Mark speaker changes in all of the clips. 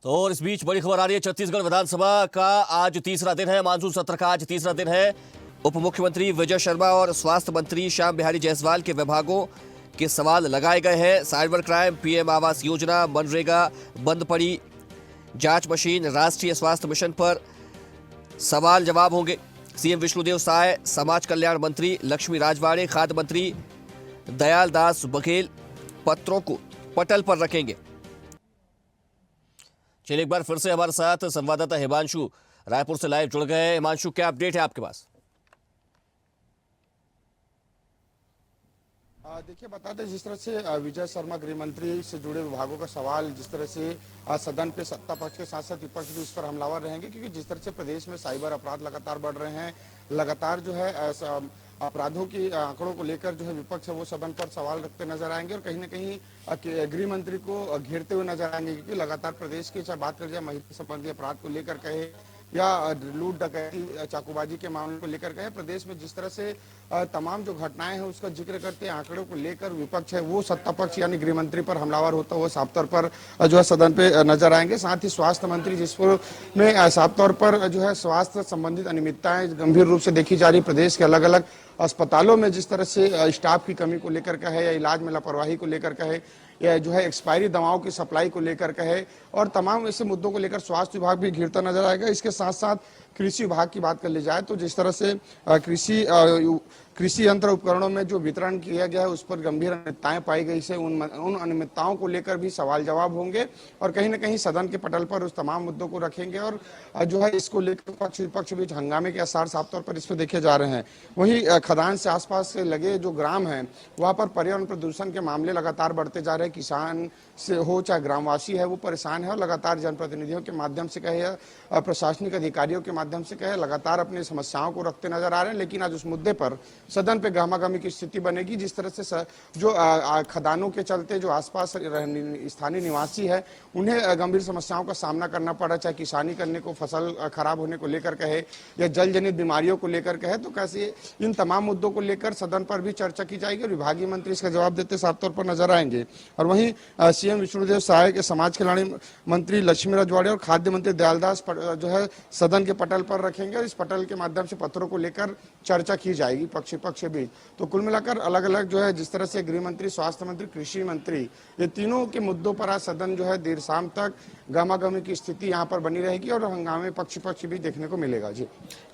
Speaker 1: तो और इस बीच बड़ी खबर आ रही है। छत्तीसगढ़ विधानसभा का आज तीसरा दिन है, मानसून सत्र का आज तीसरा दिन है। उप मुख्यमंत्री विजय शर्मा और स्वास्थ्य मंत्री श्याम बिहारी जायसवाल के विभागों के सवाल लगाए गए हैं। Cyber crime, PM Awas Yojana, MNREGA, बंद पड़ी जांच मशीन, राष्ट्रीय स्वास्थ्य मिशन पर सवाल जवाब होंगे। सीएम विष्णुदेव साय, समाज कल्याण मंत्री लक्ष्मी राजवाड़े, खाद्य मंत्री दयाल दास बघेल पत्रों को पटल पर रखेंगे। चलिए एक बार फिर से हमारे साथ संवाददाता हिमांशु रायपुर से लाइव जुड़ गए हैं। हिमांशु, क्या अपडेट है आपके पास?
Speaker 2: देखिए, बता दें जिस तरह से विजय शर्मा गृह मंत्री से जुड़े विभागों का सवाल जिस तरह से सदन पे सत्ता पक्ष के साथ साथ विपक्ष भी उस पर हमलावर रहेंगे, क्योंकि जिस तरह से प्रदेश में साइबर अपराध लगातार बढ़ रहे हैं, लगातार जो है अपराधों की आंकड़ों को लेकर जो है विपक्ष है वो सदन पर सवाल रखते नजर आएंगे और कहीं ना कहीं गृह मंत्री को घेरते हुए नजर आएंगे, क्योंकि लगातार प्रदेश की चाहे बात कर जाए महिला संबंधी अपराध को लेकर कहे या लूट डकैती चाकूबाजी के मामले को लेकर कहे, प्रदेश में जिस तरह से तमाम जो घटनाएं हैं उसका जिक्र करते हैं, आंकड़ों को लेकर विपक्ष है वो सत्ता पक्ष यानी गृह मंत्री पर हमलावर होता हुआ साफ तौर पर जो है सदन पे नजर आएंगे। साथ ही स्वास्थ्य मंत्री जिसमें साफ तौर पर जो है स्वास्थ्य संबंधित अनियमितताएं गंभीर रूप से देखी जा रही, प्रदेश के अलग अलग अस्पतालों में जिस तरह से स्टाफ की कमी को लेकर कहे या इलाज में लापरवाही को लेकर कहे या जो है एक्सपायरी दवाओं की सप्लाई को लेकर कहे और तमाम ऐसे मुद्दों को लेकर स्वास्थ्य विभाग भी घिरता नजर आएगा। इसके साथ साथ कृषि विभाग की बात कर ली जाए तो जिस तरह से कृषि यंत्र उपकरणों में जो वितरण किया गया है उस पर गंभीर अनियमितताएं पाई गई से उन अनियमितताओं को लेकर भी सवाल जवाब होंगे और कहीं ना कहीं सदन के पटल पर उस तमाम मुद्दों को रखेंगे और जो है इसको लेकर पक्ष विपक्ष बीच हंगामे के आसार साफ तौर पर इस पर देखे जा रहे हैं। वहीं खदान से आसपास से लगे जो ग्राम हैं वहां पर पर्यावरण प्रदूषण के मामले लगातार बढ़ते जा रहे हैं। किसान से हो चाहे ग्रामवासी है वो परेशान है और लगातार जनप्रतिनिधियों के माध्यम से कहे या प्रशासनिक अधिकारियों के माध्यम से कहे लगातार अपनी समस्याओं को रखते नजर आ रहे हैं। लेकिन आज उस मुद्दे पर सदन पे गहमागहमी की स्थिति बनेगी, जिस तरह से जो खदानों के चलते जो आसपास स्थानीय निवासी है उन्हें गंभीर समस्याओं का सामना करना पड़ा, चाहे किसानी करने को, फसल खराब होने को लेकर कहे या जल जनित बीमारियों को लेकर कहे, तो कैसे इन तमाम मुद्दों को लेकर सदन पर भी चर्चा की जाएगी और विभागीय मंत्री इसका जवाब देते साफ तौर पर नजर आएंगे। और वहीं सीएम विष्णुदेव साय के समाज कल्याण मंत्री लक्ष्मी राजवाड़े और खाद्य मंत्री दयालदास जो है सदन के पटल पर रखेंगे और इस पटल के माध्यम से पत्रों को लेकर चर्चा की जाएगी पक्ष विपक्ष के बीच। तो कुल मिलाकर अलग अलग जो है जिस तरह से गृह मंत्री, स्वास्थ्य मंत्री, कृषि मंत्री, ये तीनों के मुद्दों पर आज सदन जो है देर शाम तक गहमागहमी की स्थिति यहाँ पर बनी रहेगी और हंगामे पक्ष विपक्ष भी देखने को मिलेगा। जी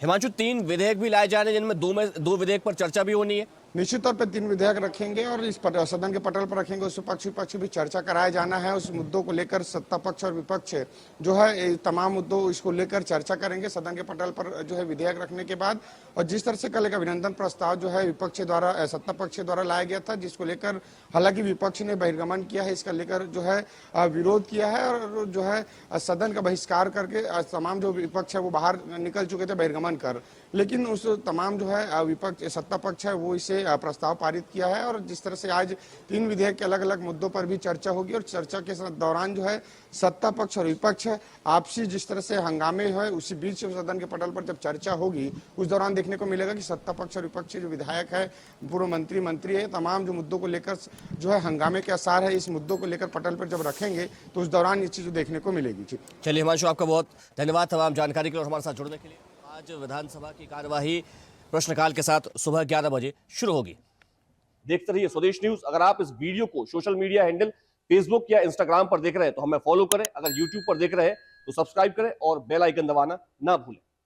Speaker 1: हिमांशु, 3 विधेयक भी लाए जा रहे हैं जिनमें दो विधेयक पर चर्चा भी होनी है।
Speaker 2: निश्चित तौर पर 3 विधेयक रखेंगे और इस सदन के पटल पर रखेंगे, उस पक्ष विपक्ष भी चर्चा कराया जाना है। उस मुद्दों को लेकर सत्ता पक्ष और विपक्ष जो है तमाम मुद्दों इसको लेकर चर्चा करेंगे सदन के पटल पर जो है विधेयक रखने के बाद। और जिस तरह से कल एक अभिनंदन प्रस्ताव जो है विपक्ष द्वारा सत्ता पक्ष द्वारा लाया गया था, जिसको लेकर हालांकि विपक्ष ने बहिर्गमन किया है, इसका लेकर जो है विरोध किया है और जो है सदन का बहिष्कार करके तमाम जो विपक्ष है वो बाहर निकल चुके थे बहिर्गमन कर, लेकिन उस तमाम जो है विपक्ष सत्ता पक्ष है वो इसे प्रस्ताव पारित किया है। और जिस तरह से आज 3 विधेयक के अलग अलग मुद्दों पर भी चर्चा होगी और चर्चा के दौरान जो है सत्ता पक्ष और विपक्ष आपसी जिस तरह से हंगामे है उसी बीच सदन के पटल पर जब चर्चा होगी उस दौरान देखने को मिलेगा कि सत्ता पक्ष और विपक्ष जो विधायक है, पूर्व मंत्री है, तमाम जो मुद्दों को लेकर जो है हंगामे के आसार है, इस मुद्दों को लेकर पटल पर जब रखेंगे तो उस दौरान ये चीज देखने को मिलेगी।
Speaker 1: चलिए हिमांशु, आपका बहुत धन्यवाद तमाम जानकारी के लिए और हमारे साथ जुड़ने के लिए। आज विधानसभा की कार्यवाही प्रश्नकाल के साथ सुबह 11 बजे शुरू होगी। देखते रहिए स्वदेश न्यूज। अगर आप इस वीडियो को सोशल मीडिया हैंडल फेसबुक या इंस्टाग्राम पर देख रहे हैं तो हमें फॉलो करें, अगर यूट्यूब पर देख रहे हैं तो सब्सक्राइब करें और बेल आइकन दबाना ना भूलें।